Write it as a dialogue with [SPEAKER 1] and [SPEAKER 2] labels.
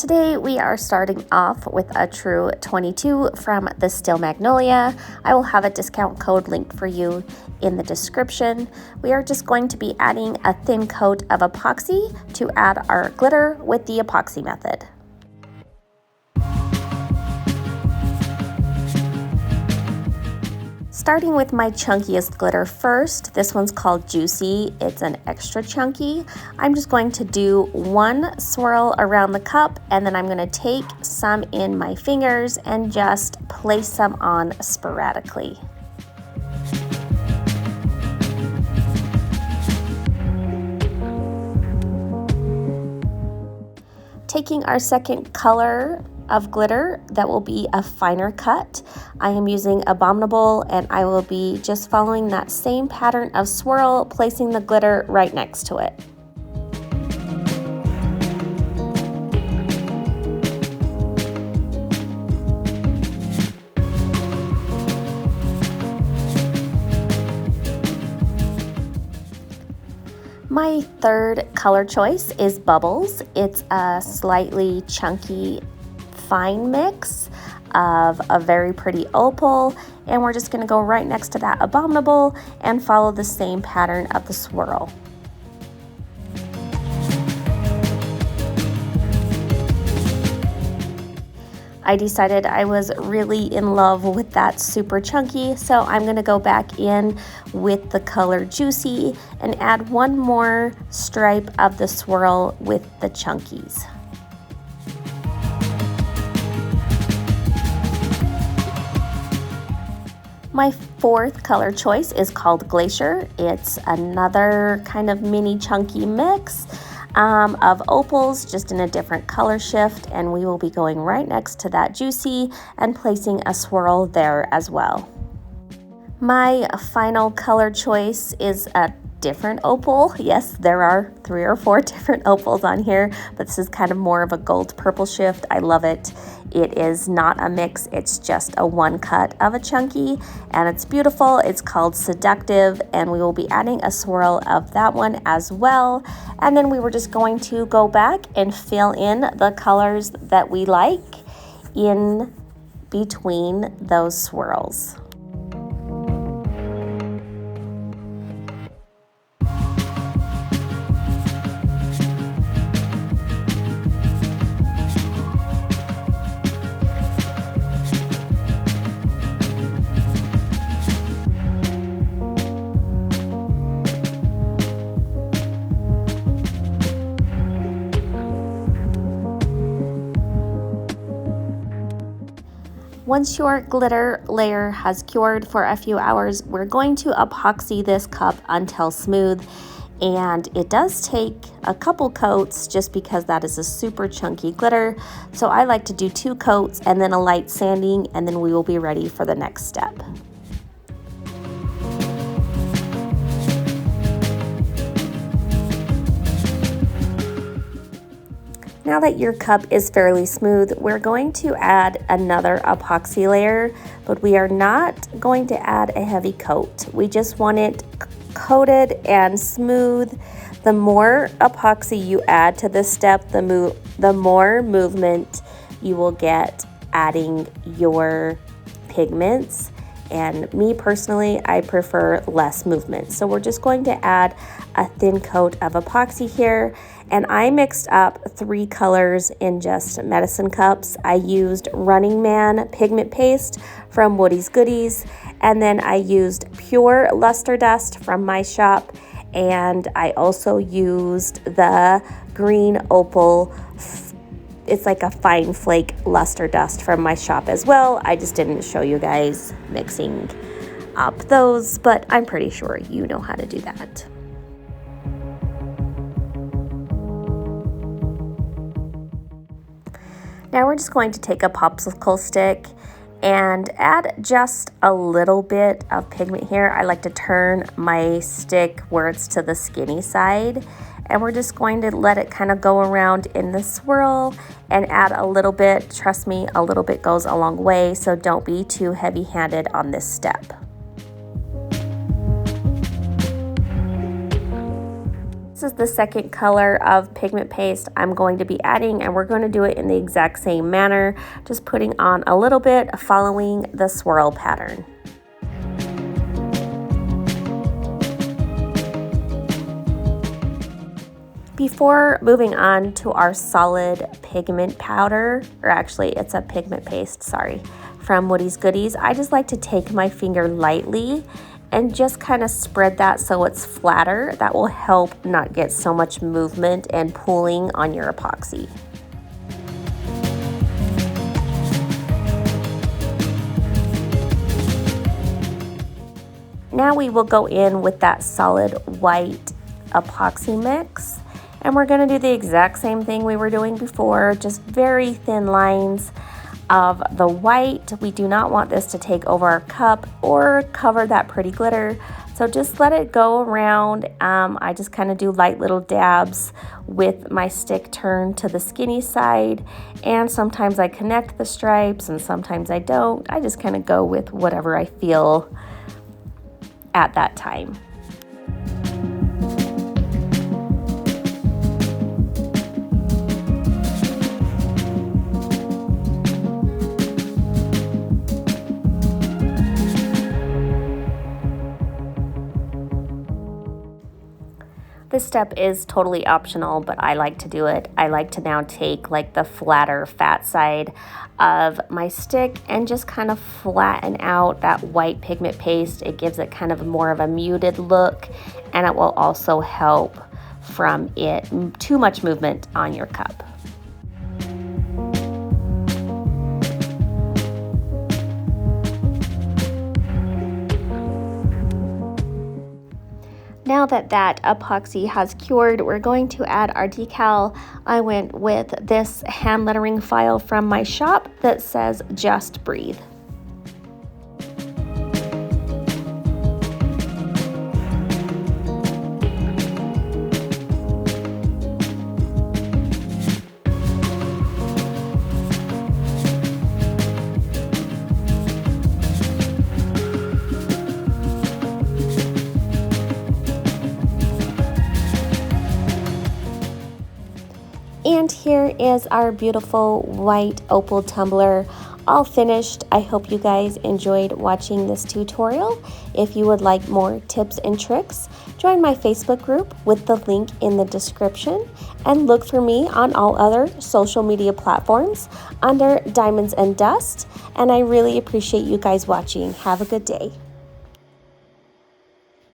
[SPEAKER 1] Today we are starting off with a True 22 from the Still Magnolia. I will have a discount code linked for you in the description. We are just going to be adding a thin coat of epoxy to add our glitter with the epoxy method. Starting with my chunkiest glitter first, this one's called Juicy. It's an extra chunky. I'm just going to do one swirl around the cup, and then I'm going to take some in my fingers and just place some on sporadically. Taking our second color of glitter, that will be a finer cut. I am using Abominable, and I will be just following that same pattern of swirl, placing the glitter right next to it. My third color choice is Bubbles. It's a slightly chunky fine mix of a very pretty opal, and we're just going to go right next to that Abominable and follow the same pattern of the swirl. I decided I was really in love with that super chunky, so I'm going to go back in with the color Juicy and add one more stripe of the swirl with the chunkies. My fourth color choice is called Glacier. It's another kind of mini chunky mix of opals, just in a different color shift, and we will be going right next to that Juicy and placing a swirl there as well. My final color choice is a different opal. Yes, there are 3 or 4 different opals on here, but this is kind of more of a gold purple shift. I love it. It is not a mix, it's just a one cut of a chunky, and it's beautiful. It's called Seductive, and we will be adding a swirl of that one as well. And then we were just going to go back and fill in the colors that we like in between those swirls. Once your glitter layer has cured for a few hours, we're going to epoxy this cup until smooth. And it does take a couple coats just because that is a super chunky glitter. So I like to do 2 coats and then a light sanding, and then we will be ready for the next step. Now that your cup is fairly smooth, we're going to add another epoxy layer, but we are not going to add a heavy coat. We just want it coated and smooth. The more epoxy you add to this step, the more movement you will get adding your pigments. And me personally, I prefer less movement. So we're just going to add a thin coat of epoxy here. And I mixed up 3 colors in just medicine cups. I used Running Man pigment paste from Woody's Goodies, and then I used pure luster dust from my shop, and I also used the green opal. It's like a fine flake luster dust from my shop as well. I just didn't show you guys mixing up those, but I'm pretty sure you know how to do that. Now we're just going to take a popsicle stick and add just a little bit of pigment here. I like to turn my stick where it's to the skinny side, and we're just going to let it kind of go around in the swirl and add a little bit. Trust me, a little bit goes a long way, so don't be too heavy-handed on this step. This is the second color of pigment paste I'm going to be adding, and we're going to do it in the exact same manner, just putting on a little bit, following the swirl pattern. Before moving on to our solid pigment powder, or actually it's a pigment paste, sorry, from Woody's Goodies, I just like to take my finger lightly and just kind of spread that so it's flatter. That will help not get so much movement and pooling on your epoxy. Now we will go in with that solid white epoxy mix. And we're going to do the exact same thing we were doing before, just very thin lines of the white. We do not want this to take over our cup or cover that pretty glitter. So just let it go around. I just kind of do light little dabs with my stick turned to the skinny side. And sometimes I connect the stripes and sometimes I don't. I just kind of go with whatever I feel at that time. This step is totally optional, but I like to do it. I like to now take like the flatter fat side of my stick and just kind of flatten out that white pigment paste. It gives it kind of more of a muted look, and it will also help from it too much movement on your cup. Now that that epoxy has cured, we're going to add our decal. I went with this hand lettering file from my shop that says "Just Breathe." And here is our beautiful white opal tumbler all finished. I hope you guys enjoyed watching this tutorial. If you would like more tips and tricks, join my Facebook group with the link in the description, and look for me on all other social media platforms under Diamonds and Dust. And I really appreciate you guys watching. Have a good day.